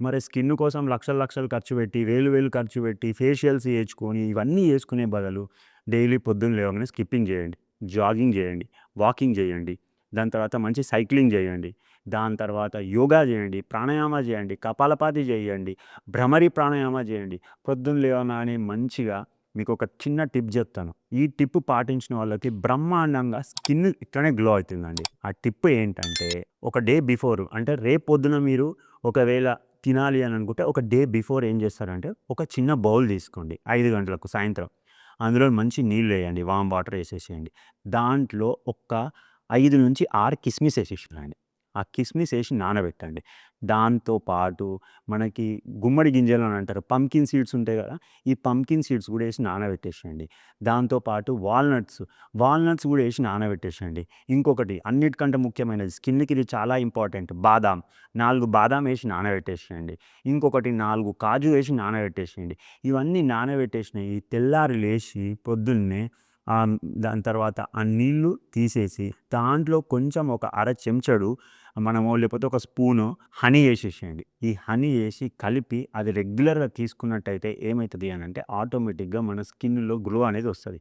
మరి స్కిన్ కోసం లక్షలు లక్షలు ఖర్చు పెట్టి, వేలు వేలు ఖర్చు పెట్టి, ఫేషియల్స్ చేయించుకొని, ఇవన్నీ చేసుకునే బదులు డైలీ పొద్దున్న లేవగానే స్కిప్పింగ్ చేయండి, జాగింగ్ చేయండి, వాకింగ్ చేయండి. దాని తర్వాత మంచి సైక్లింగ్ చేయండి. దాని తర్వాత యోగా చేయండి, ప్రాణాయామ చేయండి, కపాలపాతి చేయండి, భ్రమరి ప్రాణాయామ చేయండి. పొద్దున్న లేవగానే మంచిగా మీకు ఒక చిన్న టిప్ చెప్తాను. ఈ టిప్ పాటించిన వాళ్ళకి బ్రహ్మాండంగా స్కిన్ ఇట్లనే గ్లో అవుతుందండి. ఆ టిప్ ఏంటంటే, ఒక డే బిఫోర్ అంటే రేపు పొద్దున మీరు ఒకవేళ తినాలి అని అనుకుంటే ఒక డే బిఫోర్ ఏం చేస్తారంటే ఒక చిన్న బౌల్ తీసుకోండి 5 గంటలకు సాయంత్రం. అందులో మంచి నీళ్ళు వేయండి, వామ్ వాటర్ వేసేసేయండి. దాంట్లో ఒక 5-6 కిస్మిస్ వేసేసేయండి. ఆ కిస్మిస్ వేసి నానబెట్టండి. దాంతో పాటు మనకి గుమ్మడి గింజలు అని అంటారు, పంకిన్ సీడ్స్ ఉంటాయి కదా, ఈ పంకిన్ సీడ్స్ కూడా వేసి నానబెట్టేసేయండి. దాంతోపాటు వాల్నట్స్ కూడా వేసి నానబెట్టేసేయండి. ఇంకొకటి అన్నిటికంటే ముఖ్యమైనది, స్కిన్కి ఇది చాలా ఇంపార్టెంట్, బాదాం. 4 బాదాం వేసి నానబెట్టేసేయండి. ఇంకొకటి 4 కాజు వేసి నానబెట్టేసేయండి. ఇవన్నీ నానబెట్టేసినవి తెల్లారి లేచి పొద్దున్నే దాని తర్వాత ఆ నీళ్లు తీసేసి దాంట్లో కొంచెం ఒక అర చెంచాడు మనము లేకపోతే ఒక స్పూను హనీ వేసేసేయండి. ఈ హనీ వేసి కలిపి అది రెగ్యులర్గా తీసుకున్నట్టయితే ఏమవుతుంది అని అంటే ఆటోమేటిక్గా మన స్కిన్లో గ్లో అనేది వస్తుంది.